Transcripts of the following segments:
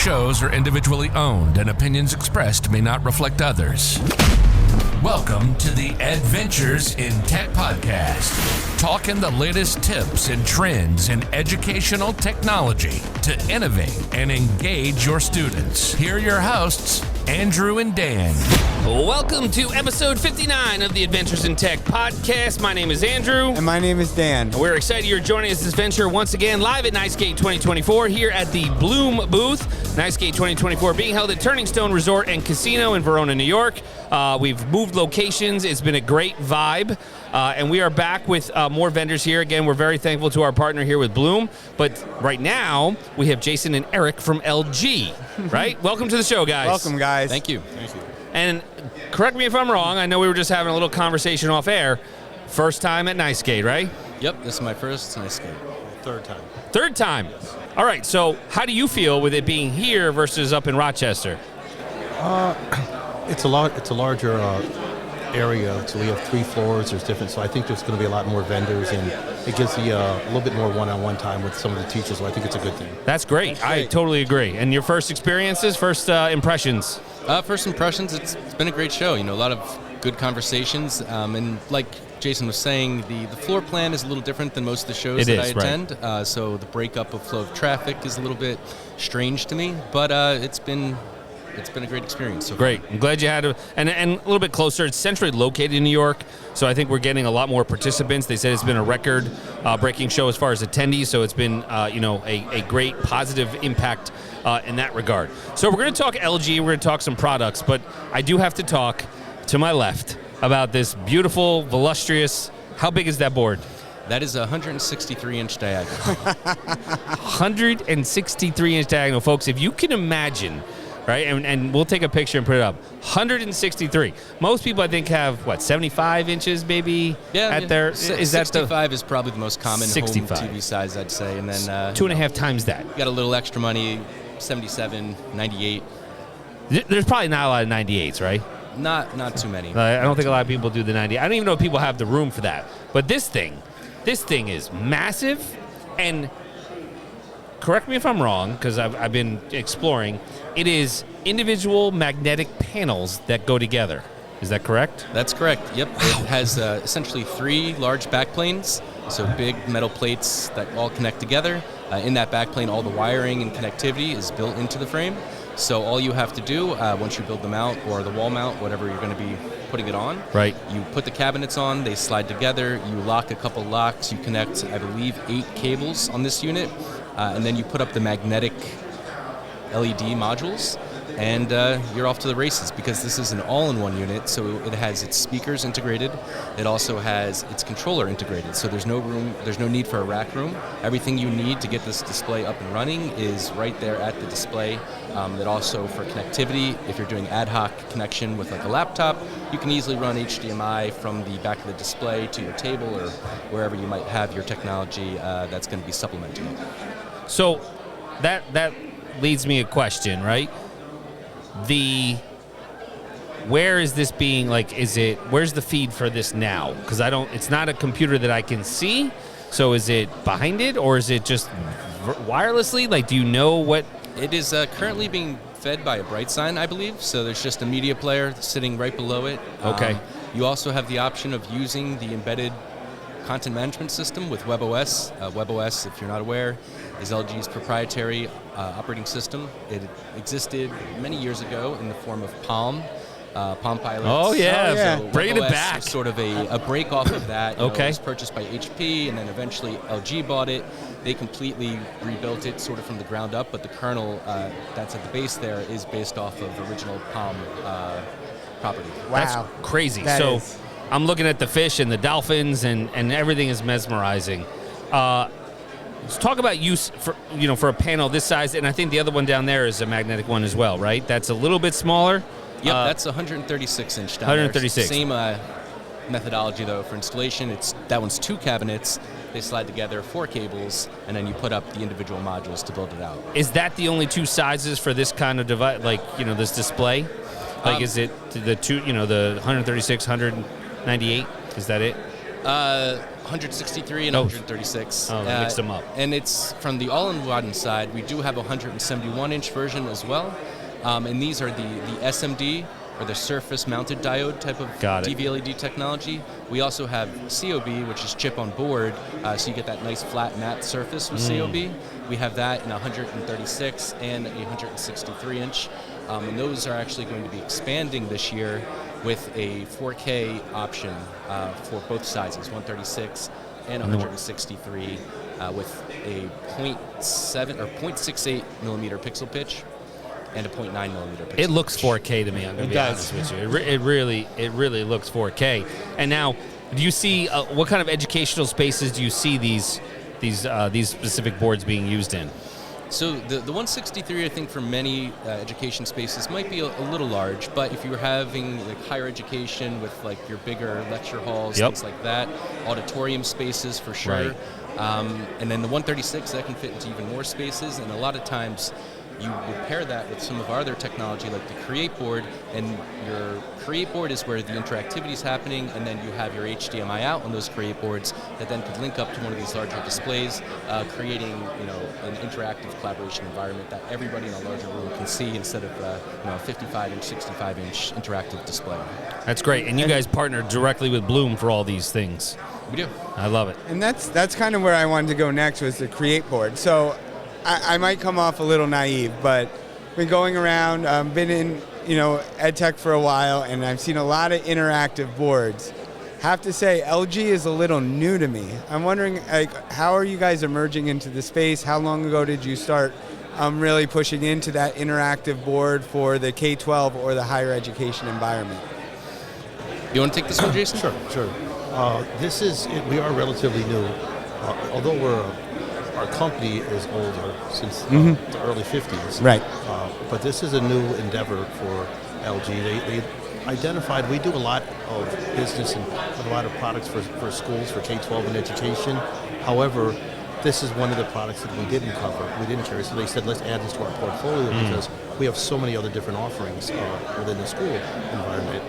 shows are individually owned and opinions expressed may not reflect others. Welcome to the Edventures in Tech podcast, talking the latest tips and trends in educational technology to innovate and engage your students. Here are your hosts, Andrew and Dan. Welcome to episode 59 of the Adventures in Tech podcast. My name is Andrew. And my name is Dan. And we're excited you're joining us this venture once again live at NYSCATE 2024 here at the Bloom booth. NYSCATE 2024 being held at Turning Stone Resort and Casino in Verona, New York. We've moved locations. It's been a great vibe. And we are back with more vendors here. Again, we're very thankful to our partner here with Bloom. But right now, we have Jason and Eric from LG, right? Welcome to the show, guys. Welcome, guys. Thank you. Thank you. And correct me if I'm wrong. I know we were just having a little conversation off air. First time at NYSCATE, right? Yep, this is my first NYSCATE. Third time. Third time. All right, so how do you feel with it being here versus up in Rochester? It's a larger area, so we have 3 floors. There's different, so I think there's going to be a lot more vendors, and it gives you a little bit more one-on-one time with some of the teachers. So I think it's a good thing. That's great. I totally agree. And your first experiences, first impressions? First impressions, it's been a great show. You know, a lot of good conversations, and like Jason was saying, the floor plan is a little different than most of the shows I attend. Right. So the breakup of flow of traffic is a little bit strange to me, but it's been a great experience. So great. I'm glad you had and a little bit closer. It's centrally located in New York, so I think we're getting a lot more participants. They said it's been a record-breaking show as far as attendees, so it's been a great positive impact in that regard. So we're going to talk LG. We're going to talk some products, but I do have to talk to my left about this beautiful, voluptuous. How big is that board? That is a 163-inch diagonal. 163-inch diagonal, folks. If you can imagine. Right, and we'll take a picture and put it up. 163. Most people, I think, have 75 inches, maybe. Yeah, their. Is that 65 is probably the most common 65. home TV size, I'd say, and then 2.5 times that. You got a little extra money, 77, 98. There's probably not a lot of 98s, right? Not too many. I don't think a lot of people do the 90. I don't even know if people have the room for that. But this thing is massive, and correct me if I'm wrong, because I've been exploring. It is individual magnetic panels that go together. Is that correct? That's correct. Yep. It has essentially 3 large backplanes, so big metal plates that all connect together. In that backplane, all the wiring and connectivity is built into the frame. So all you have to do, once you build the mount or the wall mount, whatever you're going to be putting it on, right? You put the cabinets on, they slide together, you lock a couple locks, you connect, I believe, 8 cables on this unit, and then you put up the magnetic LED modules, and you're off to the races, because this is an all-in-one unit, so it has its speakers integrated. It also has its controller integrated, so there's no need for a rack room. Everything you need to get this display up and running is right there at the display. It also, for connectivity, if you're doing ad hoc connection with like a laptop, you can easily run HDMI from the back of the display to your table or wherever you might have your technology that's going to be supplementing it. So that leads me a question, right? Where is this being, where's the feed for this now? Because it's not a computer that I can see, so is it behind it, or is it just wirelessly? Do you know what? It is currently being fed by a bright sign, I believe, so there's just a media player sitting right below it. Okay. You also have the option of using the embedded content management system with WebOS. WebOS, if you're not aware, is LG's proprietary operating system. It existed many years ago in the form of Palm Pilots. Oh yeah, So bringing it WebOS back. was sort of a break off of that. Okay. It was purchased by HP, and then eventually LG bought it. They completely rebuilt it sort of from the ground up, but the kernel that's at the base there is based off of original Palm property. Wow. That's crazy. That so is. I'm looking at the fish and the dolphins, and everything is mesmerizing. Let's talk about use for a panel this size, and I think the other one down there is a magnetic one as well, right? That's a little bit smaller. Yep, that's 136-inch down 136. there. Same methodology, though, for installation. That one's 2 cabinets. They slide together 4 cables, and then you put up the individual modules to build it out. Is that the only 2 sizes for this kind of device, this display? Is it the 136, 198? Is that it? 163 and Oh. 136. Oh, they mixed them up. And it's from the all-in-one side. We do have a 171-inch version as well. And these are the SMD, or the surface-mounted diode type of Got it. DV-LED technology. We also have COB, which is chip on board, so you get that nice flat matte surface with COB. We have that in 136 and a 163-inch. And those are actually going to be expanding this year with a 4K option for both sizes, 136 and 163, with a 0.7 or 0.68 millimeter pixel pitch and a 0.9 millimeter pixel. It looks 4K to me. I'm going to be honest with you. It really looks 4K. And now, do you see what kind of educational spaces do you see these specific boards being used in? So the 163, I think, for many education spaces might be a little large, but if you were having like higher education with like your bigger lecture halls, things like that, auditorium spaces for sure, and then the 136 that can fit into even more spaces, and a lot of times you would pair that with some of our other technology like the CreateBoard, and your CreateBoard is where the interactivity is happening, and then you have your HDMI out on those CreateBoards that then could link up to one of these larger displays, creating an interactive collaboration environment that everybody in a larger room can see instead of a 55-inch, 65-inch interactive display. That's great. And you guys partner directly with Bloom for all these things. We do. I love it. And that's kind of where I wanted to go next, was the CreateBoard. So I might come off a little naive, but been going around, been in ed tech for a while, and I've seen a lot of interactive boards. Have to say, LG is a little new to me. I'm wondering, how are you guys emerging into the space? How long ago did you start really pushing into that interactive board for the K-12 or the higher education environment? You want to take this one, Jason? Sure. We are relatively new, although our company is older, since the early 50s. Right. But this is a new endeavor for LG. They identified, we do a lot of business and a lot of products for schools, for K-12 and education. However, this is one of the products that we didn't cover, we didn't carry. So they said, let's add this to our portfolio because we have so many other different offerings within the school environment.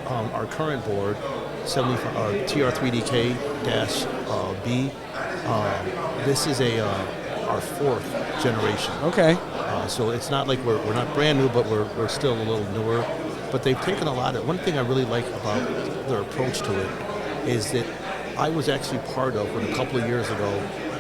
Our current board, TR3DK-B, this is our fourth generation. Okay. So it's not like we're not brand new, but we're still a little newer. But they've taken a lot of. One thing I really like about their approach to it is that I was actually part of when a couple of years ago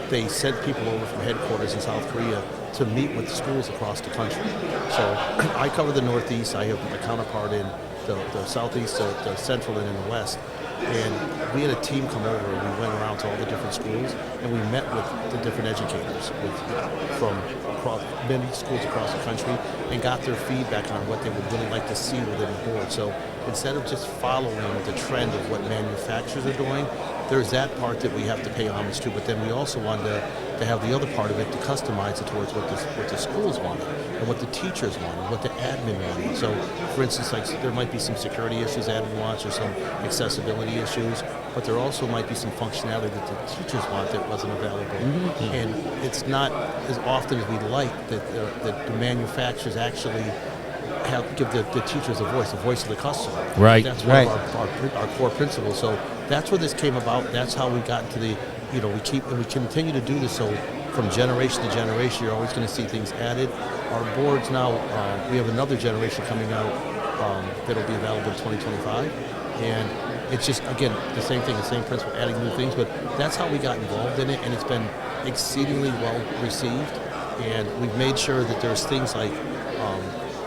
they sent people over from headquarters in South Korea to meet with schools across the country. So I cover the Northeast. I have my counterpart in the Southeast, the Central, and in the West. And we had a team come over and we went around to all the different schools and we met with the different educators from many schools across the country and got their feedback on what they would really like to see within the board. So instead of just following the trend of what manufacturers are doing, there's that part that we have to pay homage to, but then we also wanted to have the other part of it to customize it towards what the schools wanted and what the teachers wanted, what the admin wanted. So, for instance, like there might be some security issues admin wants or some accessibility issues, but there also might be some functionality that the teachers want that wasn't available. And it's not as often as we'd like that the manufacturers actually give the teachers a voice of the customer. Right. That's one of our core principles. So that's where this came about. That's how we got into the, we continue to do this. So from generation to generation, you're always going to see things added. Our boards now, we have another generation coming out that'll be available in 2025. And it's just, again, the same thing, the same principle, adding new things. But that's how we got involved in it, and it's been exceedingly well received. And we've made sure that there's things like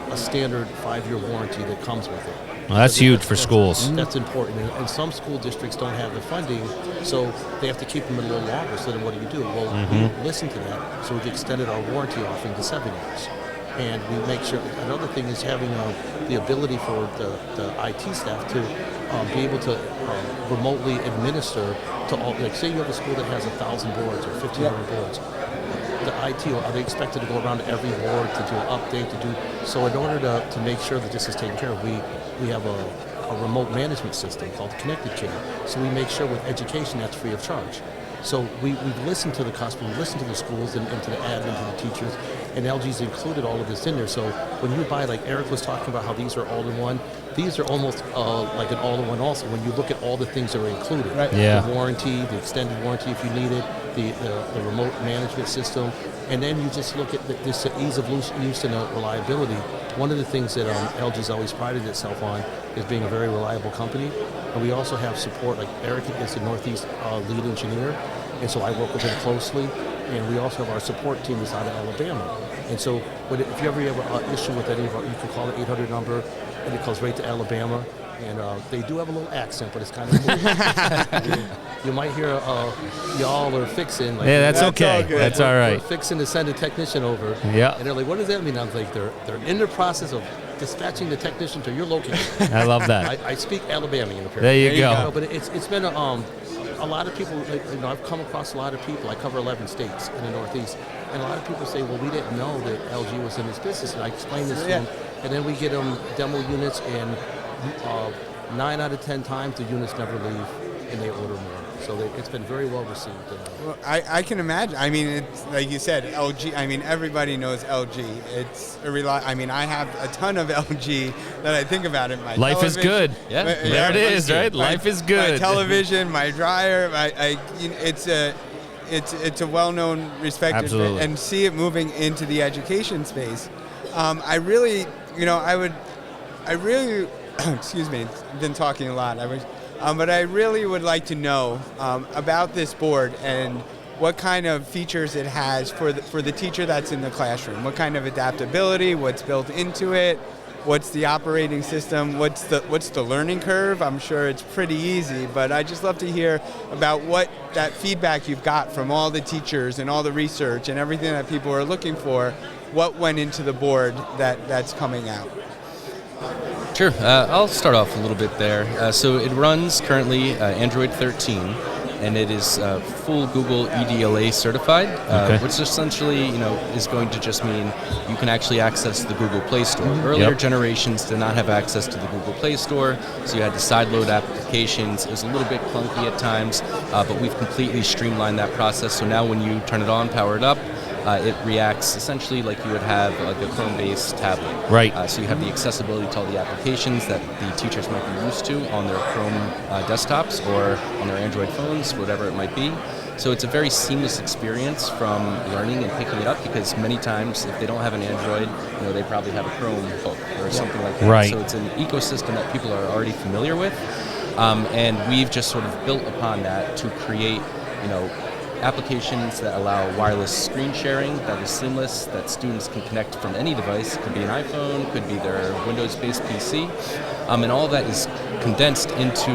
a standard 5-year warranty that comes with it. Well, that's huge for schools. That's important. And some school districts don't have the funding, so they have to keep them a little longer. So then what do? Well, we listen to that, so we've extended our warranty offering to 7 years. And we make sure, another thing is having the ability for the IT staff to be able to remotely administer to all, like say you have a school that has 1,000 boards or 1,500 boards. The IT, are they expected to go around to every board to do an update, so in order to make sure that this is taken care of, we have a remote management system called Connected Care. So we make sure with education that's free of charge. So we've listened to the customer, we've listened to the schools and to the admin, to the teachers, and LG's included all of this in there. So when you buy, like Eric was talking about how these are all in one, these are almost like an all-in-one also when you look at all the things that are included. Right. Yeah. The warranty, the extended warranty if you need it, the remote management system, and then you just look at this ease of use and reliability. One of the things that LG's always prided itself on is being a very reliable company. And we also have support, like Eric is the Northeast lead engineer, and so I work with him closely. And we also have our support team is out of Alabama. And so if you ever have an issue with any of our, you can call the 800 number, and it goes right to Alabama. And they do have a little accent, but it's kind of cool. You might hear y'all are fixing. Like, Yeah, that's okay. all good. That's all We're right. fixing to send a technician over. Yeah. And they're like, what does that mean? I was like, they're in the process of dispatching the technician to your location. I love that. I speak Alabamian apparently. There you There you go. go. But it's been a lot of people, I've come across a lot of people. I cover 11 states in the Northeast, and a lot of people say, well, we didn't know that LG was in this business, and I explained this to them, and then we get them demo units, and 9 out of 10 times the units never leave, and they order more. So it's been very well received. Well, I can imagine. I mean, it's like you said, LG. I mean, everybody knows LG. It's I mean, I have a ton of LG that I think about it. My Life is good. Yeah. There it is, right? Life is good. My television, my dryer. It's a well-known, respected, Absolutely. and see it moving into the education space. I really, excuse me, been talking a lot. But I really would like to know about this board and what kind of features it has for the teacher that's in the classroom. What kind of adaptability? What's built into it? What's the operating system? What's the learning curve? I'm sure it's pretty easy, but I just love to hear about what that feedback you've got from all the teachers and all the research and everything that people are looking for. What went into the board that's coming out? Sure. I'll start off a little bit there. So it runs currently Android 13, and it is full Google EDLA certified, which essentially, is going to just mean you can actually access the Google Play Store. Earlier generations did not have access to the Google Play Store, so you had to sideload applications. It was a little bit clunky at times, but we've completely streamlined that process. So now when you turn it on, power it up, it reacts essentially like you would have like a Chrome-based tablet. Right. So you have the accessibility to all the applications that the teachers might be used to on their Chrome desktops or on their Android phones, whatever it might be. So it's a very seamless experience from learning and picking it up, because many times if they don't have an Android, they probably have a Chrome book or something like that. Right. So it's an ecosystem that people are already familiar with, and we've just sort of built upon that to create, applications that allow wireless screen sharing that is seamless, that students can connect from any device. Could be an iPhone, could be their Windows-based PC, and all that is condensed into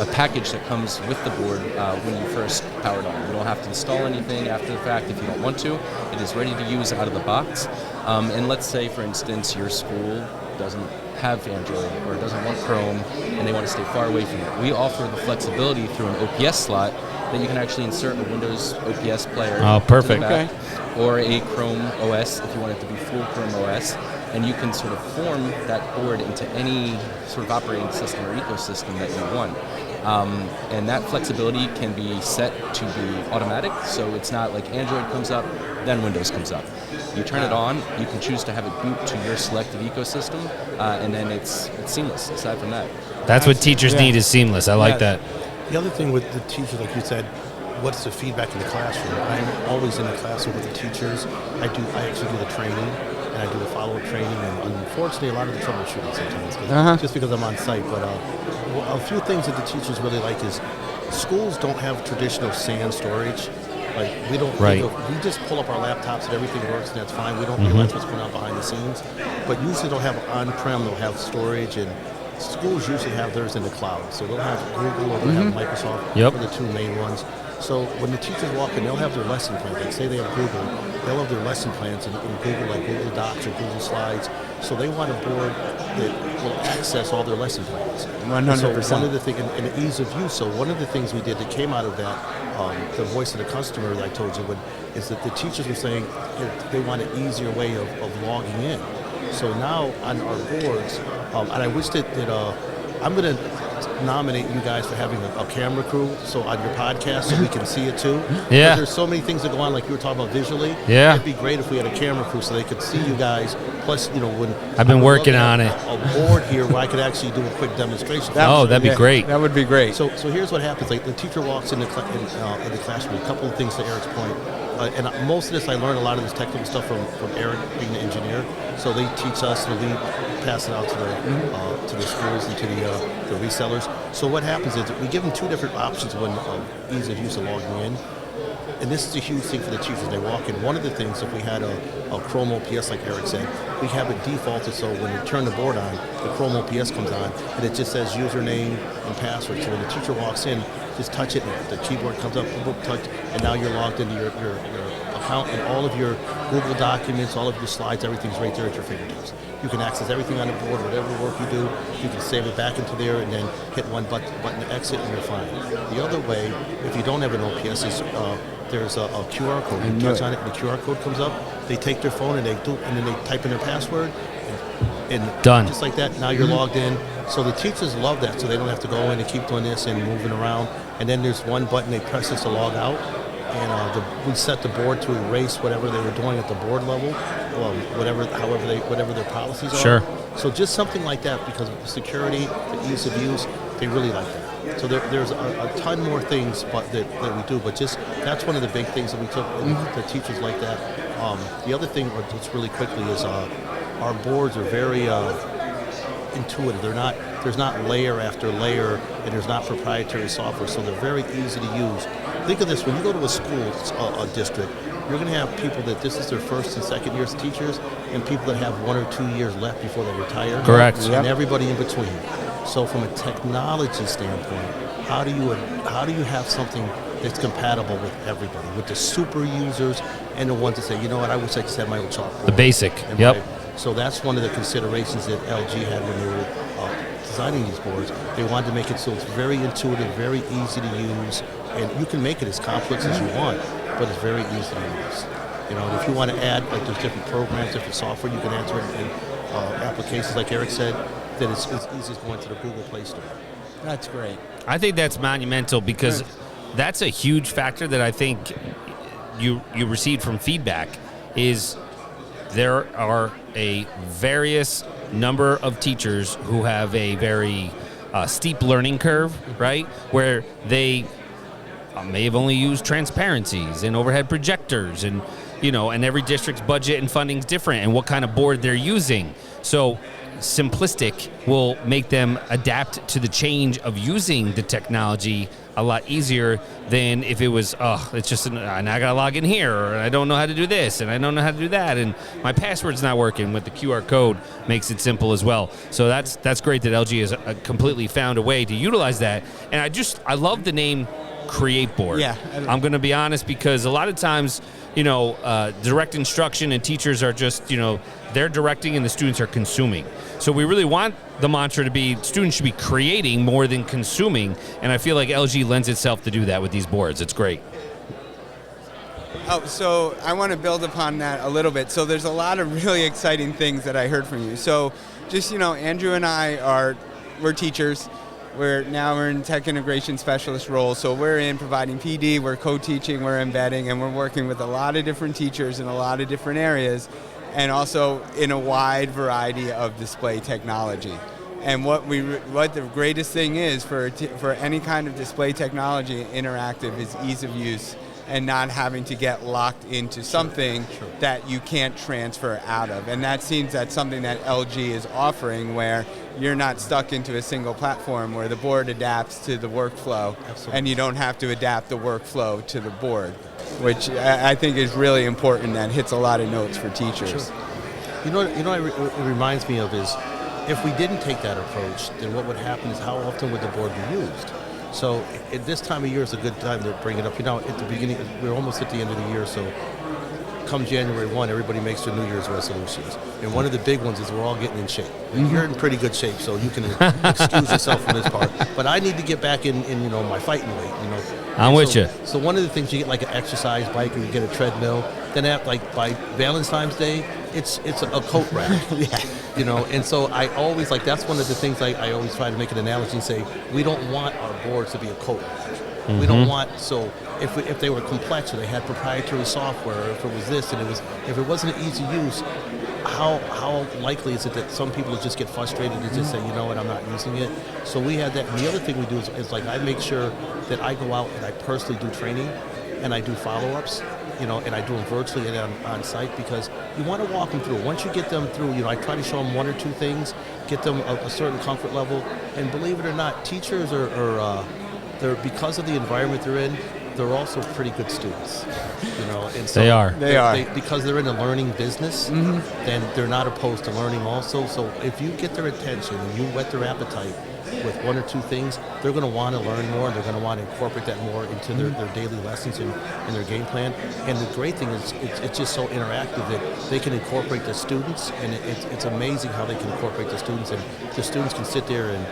a package that comes with the board when you first power it on. You don't have to install anything after the fact if you don't want to. It is ready to use out of the box. And let's say, for instance, your school doesn't have Android or doesn't want Chrome and they want to stay far away from it. We offer the flexibility through an OPS slot that you can actually insert a Windows OPS player perfect. into the back, or a Chrome OS if you want it to be full Chrome OS, and you can sort of form that board into any sort of operating system or ecosystem that you want. And that flexibility can be set to be automatic, so it's not like Android comes up, then Windows comes up. You turn it on, you can choose to have it boot to your selected ecosystem, and then it's seamless aside from that. That's what teachers need, is seamless. I like that. The other thing with the teachers, like you said, what's the feedback in the classroom? I'm always in the classroom with the teachers. I actually do the training, and I do the follow-up training, and unfortunately a lot of the troubleshooting sometimes, just because I'm on site. But a few things that the teachers really like is schools don't have traditional SAN storage. Like we don't, we just pull up our laptops and everything works and that's fine. We don't realize what's going on behind the scenes. But usually they'll have on-prem, they'll have storage, and schools usually have theirs in the cloud. So they'll have Google or they'll have Microsoft, are the two main ones. So when the teachers walk in, they'll have their lesson plans. Like say they have Google, they'll have their lesson plans in Google, like Google Docs or Google Slides. So they want a board that will access all their lesson plans. 100%. So one of the things, and the ease of use. So one of the things we did that came out of that, the voice of the customer, that I told you, is that the teachers were saying they want an easier way of logging in. So now on our boards, and I wish that I'm going to nominate you guys for having a camera crew so on your podcast so we can see it too. Yeah. There's so many things that go on, like you were talking about visually. Yeah. It'd be great if we had a camera crew so they could see you guys. Plus, when I've been working on it. A board here where I could actually do a quick demonstration. That'd be great. That would be great. So here's what happens. Like the teacher walks in the classroom. A couple of things to Eric's point. And most of this, I learned a lot of this technical stuff from Eric being an engineer. So they teach us, and we pass it out to the schools and to the resellers. So what happens is we give them two different options when ease of use of logging in. And this is a huge thing for the teachers. They walk in. One of the things, if we had a Chrome OPS, like Eric said, we have it defaulted so when you turn the board on, the Chrome OPS comes on, and it just says username and password. So when the teacher walks in, just touch it, and the keyboard comes up, boop, touch, and now you're logged into your account, and all of your Google documents, all of your slides, everything's right there at your fingertips. You can access everything on the board, whatever work you do, you can save it back into there and then hit one button to exit and you're fine. The other way, if you don't have an OPS, is there's a QR code. You touch on it, and the QR code comes up. They take their phone and then they type in their password, and done. Just like that, now you're logged in. So the teachers love that, so they don't have to go in and keep doing this and moving around. And then there's one button they press this to log out, and we set the board to erase whatever they were doing at the board level, whatever their policies are. Sure. So just something like that, because of security, the ease of use, they really like that. So there's a ton more things that we do, but just that's one of the big things that we took, and the teachers like that. The other thing, just really quickly, is our boards are very intuitive. There's not layer after layer, and there's not proprietary software, so they're very easy to use. Think of this: when you go to a school, a district, you're going to have people that this is their first and second years teachers, and people that have 1 or 2 years left before they retire. Correct. And everybody in between. So from a technology standpoint, how do you have something that's compatible with everybody, with the super users and the ones that say, you know what, I wish I just had my own chalkboard. The basic. Yep. So that's one of the considerations that LG had when they were designing these boards. They wanted to make it so it's very intuitive, very easy to use, and you can make it as complex as you want, but it's very easy to use. And if you want to add, like there's different programs, different software, you can add certain applications, like Eric said, that it's easy as going to the Google Play Store. That's great. I think that's monumental because that's a huge factor that I think you received from feedback is there are a various number of teachers who have a very steep learning curve, right? Where they may have only used transparencies and overhead projectors and, and every district's budget and funding is different and what kind of board they're using. So simplistic will make them adapt to the change of using the technology a lot easier than if it was, it's just, and I gotta log in here, or I don't know how to do this, and I don't know how to do that, and my password's not working. With the QR code, makes it simple as well. So that's great that LG has completely found a way to utilize that. And I love the name CreateBoard. Yeah. I'm gonna be honest, because a lot of times, direct instruction and teachers are just, they're directing and the students are consuming. So we really want the mantra to be students should be creating more than consuming, and I feel like LG lends itself to do that with these boards. It's great. Oh, so I want to build upon that a little bit. So there's a lot of really exciting things that I heard from you. So just, Andrew and I we're teachers. We're in tech integration specialist roles, so we're in providing PD, we're co-teaching, we're embedding, and we're working with a lot of different teachers in a lot of different areas, and also in a wide variety of display technology. And what the greatest thing is for any kind of display technology interactive is ease of use and not having to get locked into something that you can't transfer out of. And that seems that's something that LG is offering, where you're not stuck into a single platform where the board adapts to the workflow. Absolutely. And you don't have to adapt the workflow to the board, which I think is really important. That hits a lot of notes for teachers. Sure. It reminds me of is, if we didn't take that approach, then what would happen is how often would the board be used? So at this time of year is a good time to bring it up. At the beginning, we're almost at the end of the year, so come January 1, everybody makes their New Year's resolutions. And one of the big ones is we're all getting in shape. And you're in pretty good shape, so you can excuse yourself from this part. But I need to get back in my fighting weight. I'm with you. So one of the things, you get like an exercise bike, or you get a treadmill. Then by Valentine's Day, it's a coat rack. Yeah. You know, and so I always, like, that's one of the things I always try to make an analogy and say, we don't want our boards to be a coat rack. We don't want, so if they were complex, or they had proprietary software, or if it was this, and if it wasn't easy use, how likely is it that some people would just get frustrated and just say, you know what, I'm not using it. So we had that. And the other thing we do is like, I make sure that I go out and I personally do training, and I do follow-ups, you know, and I do them virtually and on site, because you want to walk them through. Once you get them through, you know, I try to show them one or two things, get them a certain comfort level, and believe it or not, teachers are they're, because of the environment they're in, they're also pretty good students, you know. And so They are. because they're in a learning business, then they're not opposed to learning also. So if you get their attention and you whet their appetite with one or two things, they're going to want to learn more, and they're going to want to incorporate that more into their daily lessons and their game plan. And the great thing is it's just so interactive that they can incorporate the students, and it's amazing how they can incorporate the students, and the students can sit there and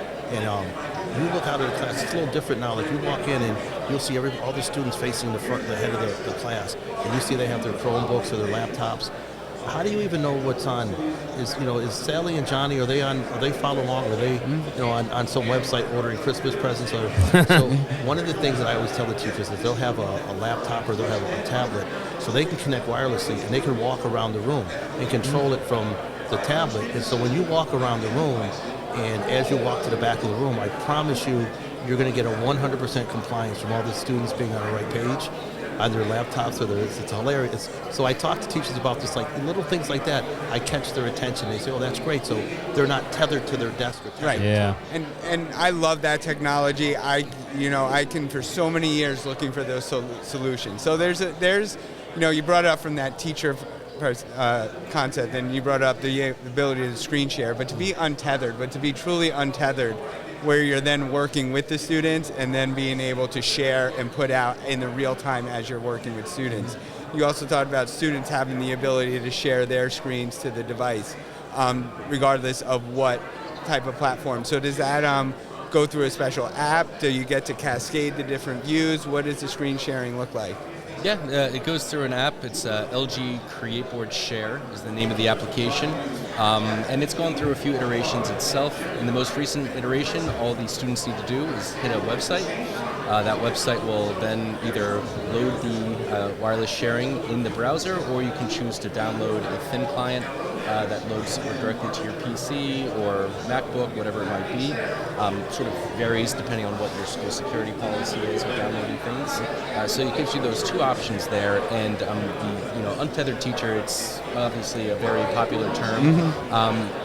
you look out at the class. It's a little different now. Like, you walk in and you'll see all the students facing the head of the class, and you see they have their Chromebooks or their laptops. How do you even know what's on? Is Sally and Johnny, are they follow along? Are they on some website ordering Christmas presents? So one of the things that I always tell the teachers is they'll have a laptop, or they'll have a tablet, so they can connect wirelessly, and they can walk around the room and control it from the tablet. And so when you walk around the room, and as you walk to the back of the room, I promise you're going to get a 100% compliance from all the students being on the right page on their laptops, or it's hilarious. So I talk to teachers about this, like little things like that. I catch their attention. They say, "Oh, that's great." So they're not tethered to their desk or Right. Yeah. And I love that technology. I can, for so many years, looking for those solutions. So there's you brought up from that teacher concept, and you brought up the ability to screen share, but to be untethered, but to be truly untethered, where you're then working with the students and then being able to share and put out in the real time as you're working with students. You also talked about students having the ability to share their screens to the device, regardless of what type of platform. So does that go through a special app? Do you get to cascade the different views? What does the screen sharing look like? Yeah, it goes through an app. It's LG CreateBoard Share is the name of the application. And it's gone through a few iterations itself. In the most recent iteration, all the students need to do is hit a website. That website will then either load the wireless sharing in the browser, or you can choose to download a thin client that loads directly to your PC or MacBook, whatever it might be. Sort of varies depending on what your school security policy is with downloading things. So it gives you those two options there, and the untethered teacher, it's obviously a very popular term,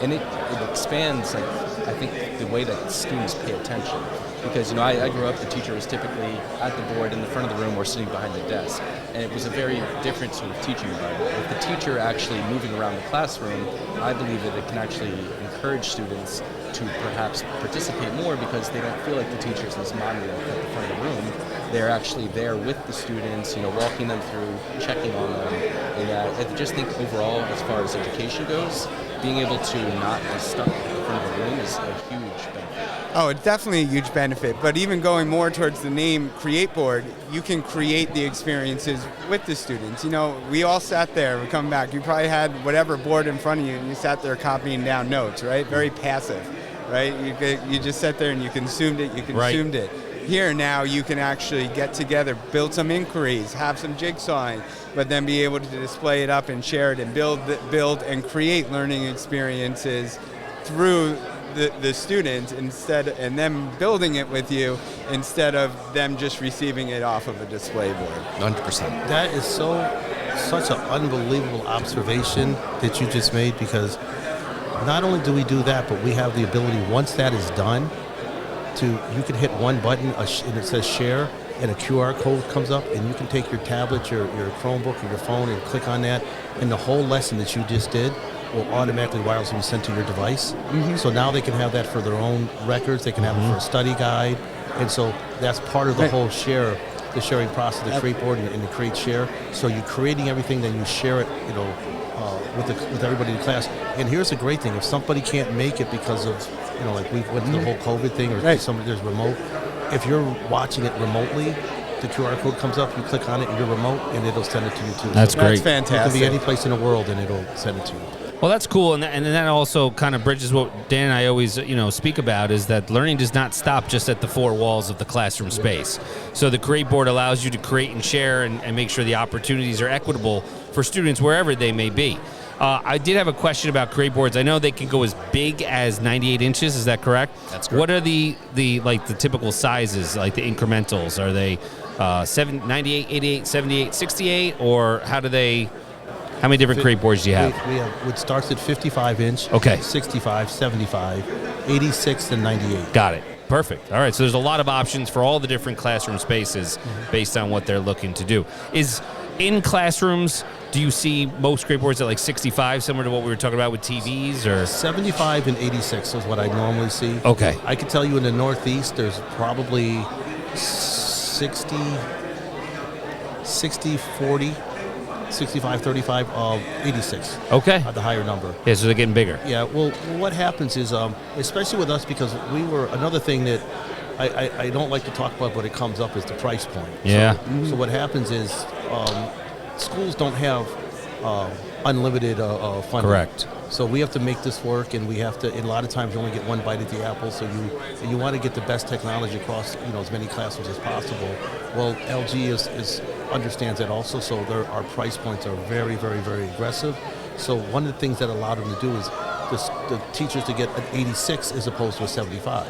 and it expands, like, I think, the way that students pay attention. Because I grew up, the teacher was typically at the board in the front of the room or sitting behind the desk, and it was a very different sort of teaching environment. With the teacher actually moving around the classroom, I believe that it can actually encourage students to perhaps participate more, because they don't feel like the teacher's this monolith at the front of the room. They're actually there with the students, walking them through, checking on them. And I just think overall, as far as education goes, being able to not be stuck at the front of the room is a huge benefit. Oh, it's definitely a huge benefit, but even going more towards the name CreateBoard, you can create the experiences with the students. We all sat there, we're coming back, you probably had whatever board in front of you, and you sat there copying down notes, right? Very passive, right? You just sat there and you consumed it. Here now you can actually get together, build some inquiries, have some jigsawing, but then be able to display it up and share it and build and create learning experiences through the students, and them building it with you, instead of them just receiving it off of a display board. 100%. That is such an unbelievable observation that you just made, because not only do we do that, but we have the ability, once that is done, you can hit one button and it says share, and a QR code comes up, and you can take your tablet, your Chromebook, or your phone, and click on that, and the whole lesson that you just did will automatically wirelessly be sent to your device. So now they can have that for their own records. They can have it for a study guide, and so that's part of the whole the sharing process, the CreateBoard and the Create Share. So you're creating everything, then you share it, with everybody in class. And here's the great thing: if somebody can't make it because of, like we went through the whole COVID thing, or somebody there's remote, if you're watching it remotely, the QR code comes up, you click on it in your remote, and it'll send it to you too. That's great. That's fantastic. It can be any place in the world, and it'll send it to you. Well, that's cool, and that also kind of bridges what Dan and I always, speak about, is that learning does not stop just at the four walls of the classroom space. So the CreateBoard allows you to create and share and make sure the opportunities are equitable for students wherever they may be. I did have a question about CreateBoards. I know they can go as big as 98 inches. Is that correct? That's correct. What are the typical sizes, like the incrementals? Are they 98, 88, 78, 68, or how many different CreateBoards do you have? It starts at 55 inch, Okay. 65, 75, 86, and 98. Got it. Perfect. All right. So there's a lot of options for all the different classroom spaces based on what they're looking to do. Is in classrooms, do you see most CreateBoards at like 65, similar to what we were talking about with TVs, or 75 and 86 is what I normally see. Okay. I can tell you in the Northeast, there's probably 60, 40, 65, 35, 86. Okay. The higher number. Yeah, so they're getting bigger. Yeah, well, what happens is, especially with us, because we were, another thing that I don't like to talk about, but it comes up, is the price point. Yeah. So what happens is schools don't have unlimited funding. Correct. So we have to make this work, and we have to. And a lot of times, you only get one bite at the apple. So you want to get the best technology across as many classrooms as possible. Well, LG understands that also. So our price points are very, very, very aggressive. So one of the things that allowed them to do is the teachers to get an 86 as opposed to a 75.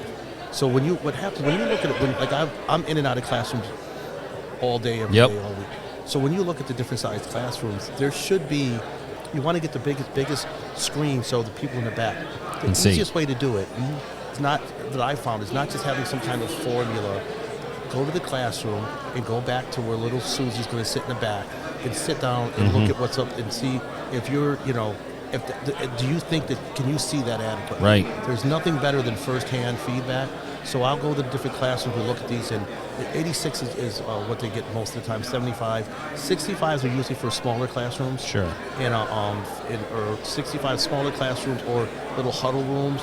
So what happens when you look at it, I'm in and out of classrooms all day, every day, all week. So when you look at the different sized classrooms, there should be. You want to get the biggest screen so the people in the back. The easiest way to do it, it's not that I found, is not just having some kind of formula. Go to the classroom and go back to where little Susie's going to sit in the back and sit down and look at what's up and see if you're, do you think that, can you see that adequately? Right. There's nothing better than first-hand feedback. So I'll go to the different classrooms and look at these, and 86 is what they get most of the time. 75, 65s are usually for smaller classrooms. Sure. Or 65 smaller classrooms or little huddle rooms.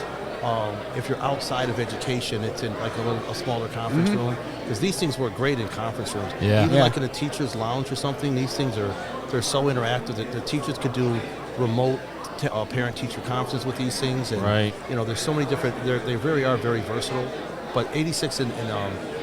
If you're outside of education, it's in like a smaller conference room, because these things work great in conference rooms. Yeah. Even like in a teacher's lounge or something, these things they're so interactive that the teachers could do remote parent-teacher conferences with these things. And, right. There's so many different. They really are very versatile. But 86 and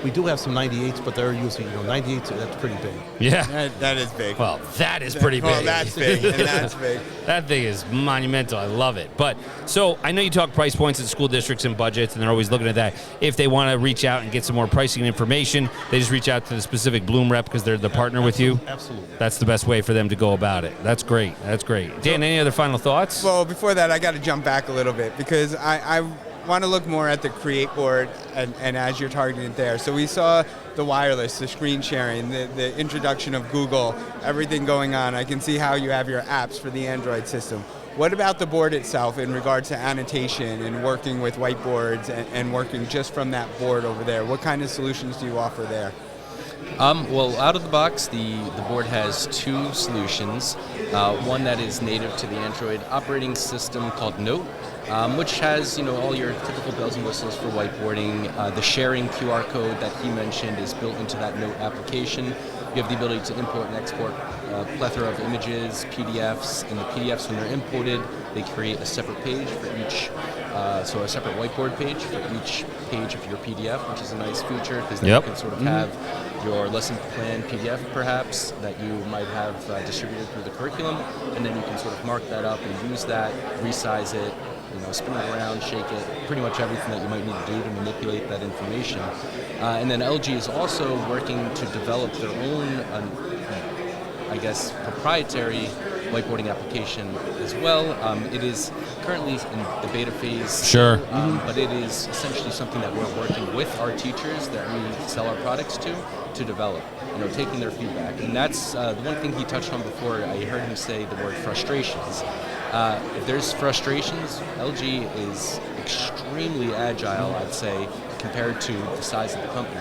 we do have some 98s, but they're usually 98s. That's pretty big. Yeah. That is big. Well, that is pretty big. Well, that's big, and that's big. That thing is monumental. I love it. But so I know you talk price points at school districts and budgets, and they're always looking at that. If they want to reach out and get some more pricing information, they just reach out to the specific Bloom rep because they're the partner with you. Absolutely. That's the best way for them to go about it. That's great. That's great. Dan, any other final thoughts? Well, before that, I got to jump back a little bit because I want to look more at the CreateBoard and as you're targeting it there. So we saw the wireless, the screen sharing, the introduction of Google, everything going on. I can see how you have your apps for the Android system. What about the board itself in regards to annotation and working with whiteboards and working just from that board over there? What kind of solutions do you offer there? Well, out of the box, the board has two solutions. One that is native to the Android operating system called Note, which has all your typical bells and whistles for whiteboarding. The sharing QR code that he mentioned is built into that Note application. You have the ability to import and export a plethora of images, PDFs, and the PDFs, when they're imported, they create a separate page for each, so a separate whiteboard page for each page of your PDF, which is a nice feature because then you can sort of have your lesson plan PDF perhaps that you might have distributed through the curriculum, and then you can sort of mark that up and use that, resize it, spin it around, shake it, pretty much everything that you might need to do to manipulate that information. And then LG is also working to develop their own, proprietary whiteboarding application as well. It is currently in the beta phase. Sure. But it is essentially something that we're working with our teachers that we sell our products to develop, taking their feedback. And that's the one thing he touched on before. I heard him say the word frustrations. If there's frustrations, LG is extremely agile, I'd say, compared to the size of the company,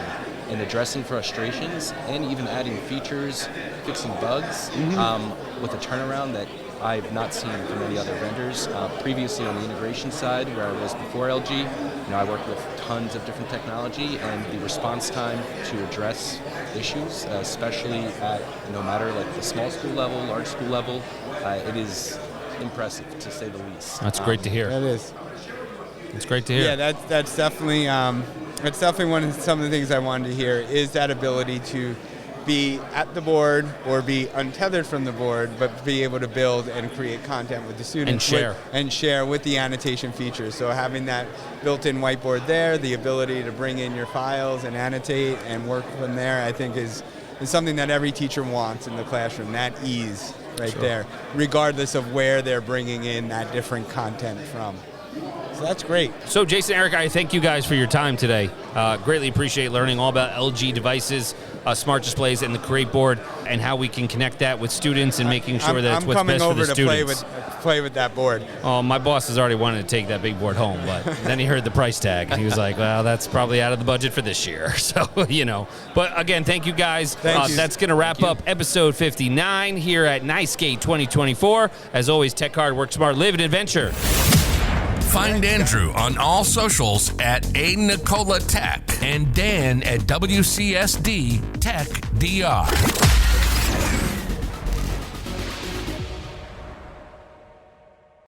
in addressing frustrations and even adding features, fixing bugs with a turnaround that I've not seen from any other vendors. Previously on the integration side, where I was before LG, I worked with tons of different technology, and the response time to address issues, especially at no matter like the small school level, large school level, it is impressive to say the least. That's great to hear. That is. It's great to hear. Yeah, that's definitely one of some of the things I wanted to hear is that ability to be at the board or be untethered from the board, but be able to build and create content with the students and share with the annotation features. So having that built-in whiteboard there, the ability to bring in your files and annotate and work from there, I think is something that every teacher wants in the classroom. That ease right there, regardless of where they're bringing in that different content from. So that's great. So Jason, Eric, I thank you guys for your time today. Greatly appreciate learning all about LG devices, smart displays, and the CreateBoard, and how we can connect that with students and making sure that it's what's best for the students. I'm coming over to play with that board. Oh, my boss has already wanted to take that big board home, but then he heard the price tag, and he was like, well, that's probably out of the budget for this year. So, But again, thank you guys. Thank you. That's going to wrap up episode 59 here at NYSCATE 2024. As always, tech hard, work smart, live an adventure. Find Andrew on all socials at A Nicola Tech and Dan at WCSD Tech DR.